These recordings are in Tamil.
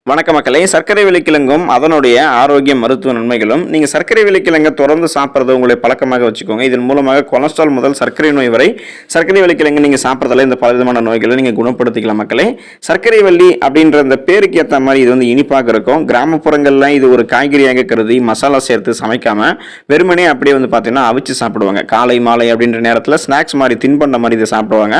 வணக்க மக்களே. சர்க்கரை விலைக்கிழங்கும் அதனுடைய ஆரோக்கிய மருத்துவ நன்மைகளும். நீங்கள் சர்க்கரை விலைக்கிழங்கை தொடர்ந்து சாப்பிட்றது உங்களை பழக்கமாக வச்சுக்கோங்க. இதன் மூலமாக கொலஸ்ட்ரால் முதல் சர்க்கரை நோய் வரை சர்க்கரை விலைக்கிழங்கு நீங்கள் சாப்பிட்றதால இந்த பலவிதமான நோய்களை நீங்கள் குணப்படுத்திக்கலாம் மக்களே. சர்க்கரை வள்ளி அப்படின்ற இந்த பேருக்கு ஏற்ற மாதிரி இது வந்து இனிப்பாக இருக்கும். கிராமப்புறங்களில் இது ஒரு காய்கறியாக கருதி மசாலா சேர்த்து சமைக்காமல் வெறுமனே அப்படியே வந்து பார்த்தீங்கன்னா அவிச்சு சாப்பிடுவாங்க. காலை மாலை அப்படின்ற நேரத்தில் ஸ்நாக்ஸ் மாதிரி தின்பண்ட மாதிரி இதை சாப்பிடுவாங்க.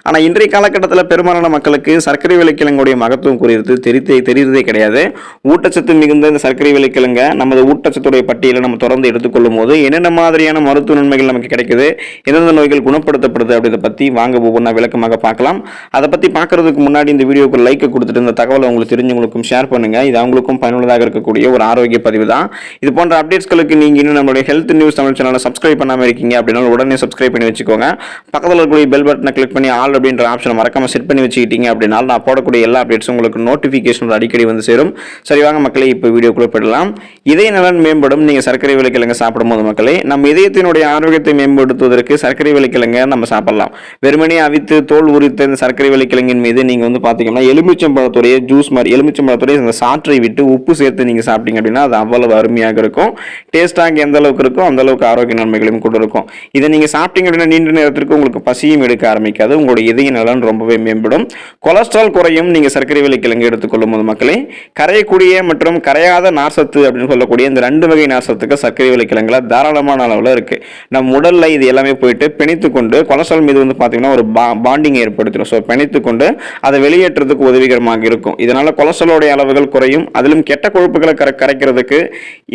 ஆனால் இன்றைய காலகட்டத்தில் பெரும்பாலான மக்களுக்கு சர்க்கரை விலைக்கிழங்குடைய மகத்துவம் குறித்து தெரியுது கிடையாது. ஊட்டச்சத்து மிகுந்த இந்த சர்க்கரை விலைக்கிழங்க நமது ஊட்டச்சத்துடைய பட்டியலை நம்ம தொடர்ந்து எடுத்துக்கொள்ளும் போது என்னென்ன மாதிரியான மருத்துவ நன்மைகள் நமக்கு கிடைக்குது, எந்தெந்த நோய்கள் குணப்படுத்தப்படுது அப்படின்றத பற்றி வாங்க ஒவ்வொன்றா விளக்கமாக பார்க்கலாம். அதை பற்றி பார்க்கறதுக்கு முன்னாடி இந்த வீடியோக்கு லைக் கொடுத்துட்டு இந்த தகவலை உங்களுக்கு தெரிஞ்சவங்களுக்கும் ஷேர் பண்ணுங்க. இது அவங்களுக்கும் பயனுள்ளதாக இருக்கக்கூடிய ஒரு ஆரோக்கிய பதிவு தான். இது போன்ற அப்டேட்ஸ்களுக்கு நீங்க இன்னும் நம்மளுடைய ஹெல்த் நியூஸ் தமிழ் சேனலை சப்ஸ்கிரைப் பண்ணாம இருக்கீங்க அப்படின்னா உடனே சப்ஸ்கிரைப் பண்ணி வச்சுக்கோங்க. பக்கத்தில் இருக்கக்கூடிய பெல் பட்டனை கிளிக் பண்ணி ஆல் அப்படின்ற ஆப்ஷனை மறக்காம செட் பண்ணி வச்சுக்கிட்டீங்க அப்படின்னா நான் போடக்கூடிய எல்லா அப்டேட்ஸும் உங்களுக்கு நோட்டிஃபிகேஷன் அடிக்கடி வந்து சேரும். சரி வாங்க மக்களே, இப்போ வீடியோக்குள்ள போயிடலாம். இதய நலன் மேம்படும் நீங்கள் சர்க்கரை விலைக்கிழங்கு சாப்பிடும்போது மக்களே, நம்ம இதயத்தினுடைய ஆரோக்கியத்தை மேம்படுத்துவதற்கு சர்க்கரை விலைக்கிழங்கை நம்ம சாப்பிடலாம். வெறுமனே அவித்து தோல் உரித்த இந்த சர்க்கரை விலைக்கிழங்கின் மீது நீங்க வந்து பாத்தீங்கன்னா எலுமிச்சம்பழத்துடைய ஜூஸ் மாதிரி எலுமிச்சம்பழத்துடைய அந்த சாற்றை விட்டு உப்பு சேர்த்து நீங்க சாப்பிட்டீங்க அப்படின்னா அது அவ்வளவு அருமையாக இருக்கும். டேஸ்டாக எந்த அளவுக்கு இருக்கும் அந்த அளவுக்கு ஆரோக்கிய நன்மைகளையும் கூட இருக்கும். இதை நீங்க சாப்பிட்டீங்க அப்படின்னா நீண்ட நேரத்திற்கு உங்களுக்கு பசியும் எடுக்க ஆரம்பிக்காது. உங்களுடைய இதய நலன் ரொம்பவே மேம்படும். கொலஸ்ட்ரால் குறையும் நீங்க சர்க்கரை விலைக்கிழங்கு எடுத்துக்கொள்ளும் போது மக்களே. கரையக்கூடிய மற்றும் கரையாத நார்சத்து அப்படின்னு சொல்லக்கூடிய இந்த ரெண்டு வகை நார்சத்துக்கு சர்க்கரை விலைக்கிழங்குல தாராளமான அளவில் இருக்கு. நம் உடல்ல இது எல்லாமே போயிட்டு பிணைத்து கொண்டு கொலஸ்ட்ரால் மீது வந்து பாத்தீங்கன்னா ஒரு பாண்டிங் ஏற்படுத்திடும். ஸோ பிணைத்து கொண்டு அதை வெளியேற்றதுக்கு உதவிகரமாக இருக்கும். இதனால கொலஸ்ட்ராலோடைய அளவுகள் குறையும். அதிலும் கெட்ட கொழுப்புகளை கரைக்கிறதுக்கு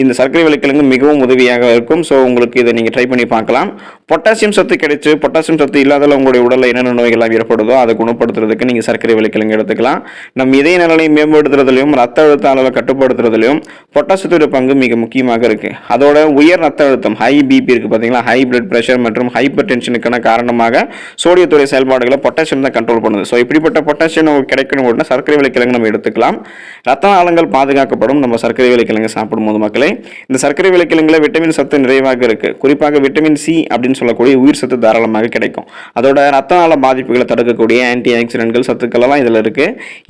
இந்த சர்க்கரை விலைக்கிழங்கு மிகவும் உதவியாக இருக்கும். ஸோ உங்களுக்கு இதை நீங்க ட்ரை பண்ணி பார்க்கலாம். பொட்டாசியம் சத்து கிடைச்சு பொட்டாசியம் சத்து இல்லாதல உங்களுடைய உடல்ல என்னென்ன நோய்கள் ஏற்படுதோ அதை குணப்படுத்துறதுக்கு நீங்க சர்க்கரை விலைக்கிழங்கு எடுத்துக்கலாம். நம் இதய நலனை மேம்படுத்துறதுலையும் ரத்த அழுத்த அளவை கட்டுப்படுத்துறதுலையும் பொட்டாசியத்தோட பங்கு மிக முக்கியமாக இருக்கு. அதோட உயர் ரத்த அழுத்தம் ஹை பிபி இருக்கு பாத்தீங்களா, ஹை பிளட் பிரஷர் மற்றும் ஹைப்பர் டென்ஷனுக்கான காரணமாக சோடியத்துடைய செயல்பாடுகளை பொட்டாசியம் தான் கண்ட்ரோல் பண்ணுது. ஸோ இப்படிப்பட்ட பொட்டாசியம் நமக்கு கிடைக்கணும் அப்படின்னா சர்க்கரை விலைக்கிழங்கு நம்ம எடுத்துக்கலாம். ரத்த நாளங்கள் பாதுகாக்கப்படும் நம்ம சர்க்கரை விலைக்கிழங்கு சாப்பிடும் போது மக்களே. இந்த சர்க்கரை விலைக்கிழங்குல விட்டமின் சத்து நிறைவாக இருக்கு. குறிப்பாக விட்டமின் சி அப்படின்னு சொல்லக்கூடிய உயிர் சத்து தாராளமாக கிடைக்கும். அதோட ரத்த நாள பாதிப்புகளை தடுக்கக்கூடிய ஆன்டி ஆக்சிடென்ட்கள் சத்துக்கள் எல்லாம் இதுல இருக்கு.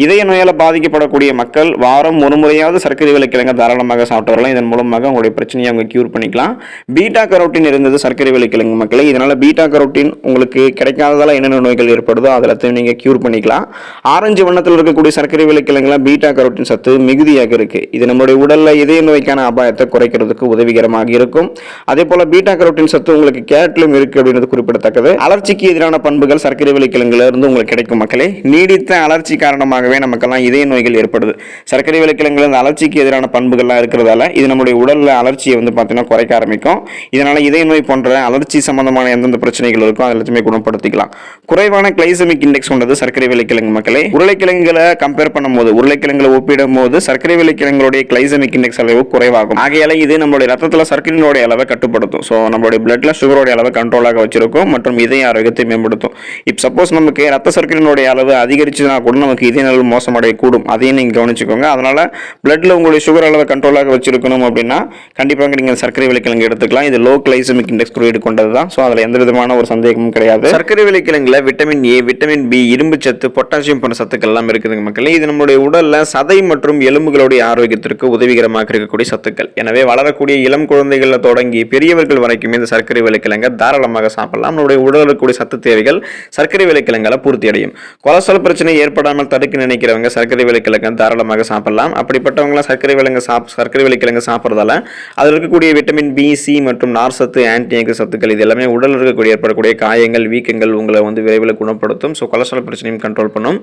இதய நோயால பாதிக்கப்படக்கூடிய மக்கள் வாரம் ஒரு முறையாவது சர்க்கரை விலைக்கிழங்கு தாராளமாக சாப்பிட்டு வரலாம். இதன் மூலமாக உங்களுடைய பிரச்சனையை அவங்க கியூர் பண்ணிக்கலாம். பீட்டா கரோட்டின் இருந்தது சர்க்கரை விலைக்கிழங்கு மக்களே. இதனால பீட்டா கரோட்டின் உங்களுக்கு கிடைக்காததால என்னென்ன நோய்கள் ஏற்படுதோ அதில் நீங்க கியூர் பண்ணிக்கலாம். ஆரஞ்சு வண்ணத்தில் இருக்கக்கூடிய சர்க்கரை விலைக்கிழங்குல பீட்டா கரோட்டின் சத்து மிகுதியாக இருக்கு. இது நம்மளுடைய உடல்ல இதய நோய்க்கான அபாயத்தை குறைக்கிறதுக்கு உதவிகரமாக இருக்கும். அதே போல பீட்டா கரோட்டின் சத்து உங்களுக்கு கேரட்டிலும் இருக்கு அப்படின்றது குறிப்பிடத்தக்கது. அலர்ச்சிக்கு எதிரான பண்புகள் சர்க்கரை விலைக்கிழங்குல இருந்து உங்களுக்கு கிடைக்கும் மக்களே. நீடித்த அலர்ச்சி காரணமாகவே நமக்கெல்லாம் இதய நோய்கள் ஏற்படுது. சர்க்கரை விலைக்கிழங்குல இந்த அலர்ச்சிக்கு எதிரான பண்புகள்லாம் இருக்கிறதால இது நம்முடைய உடல்ல அலர்ச்சியை வந்து பார்த்தீங்கன்னா குறைக்க ஆரம்பிக்கும். இதனால இதய நோய் போன்ற அலர்ச்சி சம்பந்தமான எந்தெந்த பிரச்சனைகள் இருக்கும் அது எல்லாத்தையுமே குணப்படுத்திக்கலாம். குறைவான கிளைசமிக் இண்டெக்ஸ் கொண்டது சர்க்கரை விலைக்கிழங்கு மக்களே. உருளைக்கிழங்குகளை கம்பேர் பண்ணும்போது உருளைக்கிழங்குகளை ஒப்பிடும் போது சர்க்கரை விலைக்கிழங்குடைய கிளைசமிக் இண்டெக்ஸ் அளவு குறைவாகும். ஆகையால இது நம்மளுடைய ரத்தத்தில் சர்க்கரையினுடைய அளவை கட்டுப்படுத்தும். ஸோ நம்மளுடைய பிளட்ல சுகரோடைய அளவை கண்ட்ரோலாக வச்சிருக்கும் மற்றும் இதய ஆரோக்கியத்தை மேம்படுத்தும். இப்போ சப்போஸ் நமக்கு ரத்த சர்க்கரையினுடைய அளவு அதிகரிச்சுனா கூட நமக்கு இதய நலன் மோசமடைய கூடும். அதையும் நீங்க கவனிச்சுக்கோங்க. அதனால பிளட்ல உங்களுடைய சுகர் அளவை கண்ட்ரோலாக வச்சிருக்கணும் அப்படின்னா கண்டிப்பாக நீங்க சர்க்கரை விலைக்கிழங்கு எடுத்துக்கலாம். இது லோ கிளைசமிக் இண்டெக்ஸ் குறியீடு கொண்டது தான். ஸோ அதில் எந்த விதமான ஒரு சந்தேகமும் கிடையாது. சர்க்கரை விலைக்கிழங்குல விட்டமின் ஏ, விட்டமின் பி, இரும்பு சத்து, பொட்டாசியம் போன்ற சத்துக்கள் எல்லாம் இருக்குதுங்க மக்களே. இது நம்மளுடைய உடல்ல சதை மற்றும் எலும்புகளுடைய ஆரோக்கியத்திற்கு உதவிகரமாக இருக்கக்கூடிய சத்துக்கள். எனவே வளரக்கூடிய இளம் குழந்தைகள்ல தொடங்கி பெரியவர்கள் வரைக்கும் இந்த சர்க்கரை விலைக்கிழங்கை தாராளமாக சாப்பிடலாம். நம்மளுடைய உடலுக்கு இருக்கக்கூடிய சத்து தேவைகள் சர்க்கரை விலைக்கிழங்கால பூர்த்தி அடையும். கொலஸ்ட்ரால் பிரச்சனை ஏற்படாமல் தடுக்க நினைக்கிறவங்க சர்க்கரை விலைக்கிழங்கை தாராளமாக சாப்பிடலாம். அப்படிப்பட்டவங்க சர்க்கரை விலைக்கிழங்கு சாப்பிட்றதால அதில் இருக்கக்கூடிய விட்டமின் பி, சி மற்றும் நார் சத்து, ஆன்டி ஆக்சிடென்ட் சத்துக்கள் இது எல்லாமே உடல் இருக்கக்கூடிய ஏற்படக்கூடிய காயங்கள், வீக்கங்கள் உங்களை வந்து விரைவில் குணப்படுத்தும். ஸோ கொலஸ்ட்ரால் பிரச்சனையும் கண்ட்ரோல் பண்ணும்.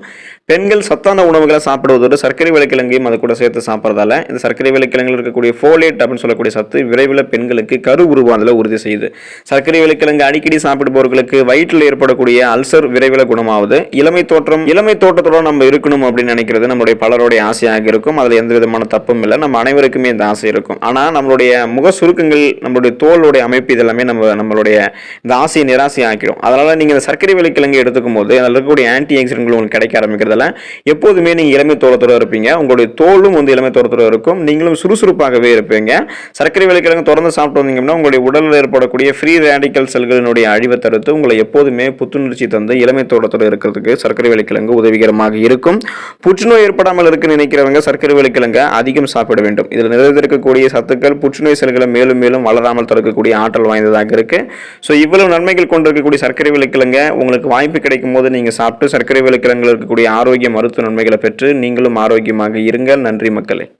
பெண்கள் சத்தான உணவுகளை சாப்பிடுவதோடு சர்க்கரை விலைக்கிழங்கையும் அது கூட சேர்த்து சாப்பிட்றதால இந்த சர்க்கரை விலைக்கிழங்கில் இருக்கக்கூடிய ஃபோலேட் அப்படின்னு சொல்லக்கூடிய சத்து விரைவில் பெண்களுக்கு கரு உருவாதலை உறுதி செய்யுது. சர்க்கரை விலைக்கிழங்கு அடிக்கடி சாப்பிடுபவர்களுக்கு வயிற்றில் ஏற்படக்கூடிய அல்சர் விரைவில் குணமாகுது. இளமை தோற்றத்தோட நம்ம இருக்கணும் அப்படின்னு நினைக்கிறது நம்மளுடைய பலருடைய ஆசையாக இருக்கும். அதில் எந்த விதமான தப்பும் இல்லை. நம்ம அனைவருக்குமே இந்த ஆசை இருக்கும். ஆனால் நம்மளுடைய முக சுருக்கங்கள், நம்மளுடைய தோலுடைய அமைப்பு இதெல்லாமே நம்மளுடைய இந்த ஆசையை நிராசை ஆக்கிடும். அதனால நீங்க இந்த சர்க்கரை விலைக்கிழங்கு எடுத்துக்கும் போது அதில் இருக்கக்கூடிய ஆன்டி ஆக்சிடென்ட்கள் உங்களுக்கு கிடைக்க ஆரம்பிக்கிறதால எப்போதுமே நீங்க இளமை தோற்றத்தோட இருப்பீங்க. உங்களுடைய தோலும் வந்து இளமை தோற்றத்தோட இருக்கும். நீங்களும் சுறுசுறுப்பாகவே இருப்பீங்க. சர்க்கரை விலைக்கிழங்கு தொடர்ந்து சாப்பிட்டு வந்தீங்கன்னா உங்களுடைய உடலில் ஏற்படக்கூடிய ஃப்ரீ ரேடிக்கல் செல்களினுடைய அழிவை தடுத்து உங்களை எப்போதுமே புத்துணர்ச்சி தந்து இளமை தோற்றத்தோடு இருக்கிறதுக்கு சர்க்கரை விலைக்கிழங்கு உதவிகரமாக இருக்கும். புற்றுநோய் ஏற்படாமல் இருக்க நினைக்கிறவங்க சர்க்கரை வள்ளிக்கிழங்க அதிகம் சாப்பிட வேண்டும். இதில் நிறைந்திருக்கக்கூடிய சத்துக்கள் புற்றுநோய் செல்களை மேலும் மேலும் வளராமல் தடுக்கக்கூடிய ஆற்றல் வாய்ந்ததாக இருக்கு. ஸோ இவ்வளவு நன்மைகள் கொண்டிருக்கக்கூடிய சர்க்கரை வள்ளிக்கிழங்க உங்களுக்கு வாய்ப்பு கிடைக்கும் போது நீங்கள் சாப்பிட்டு சர்க்கரை வள்ளிக்கிழங்கில் இருக்கக்கூடிய ஆரோக்கிய மருத்துவ நன்மைகளை பெற்று நீங்களும் ஆரோக்கியமாக இருங்கள். நன்றி மக்களே.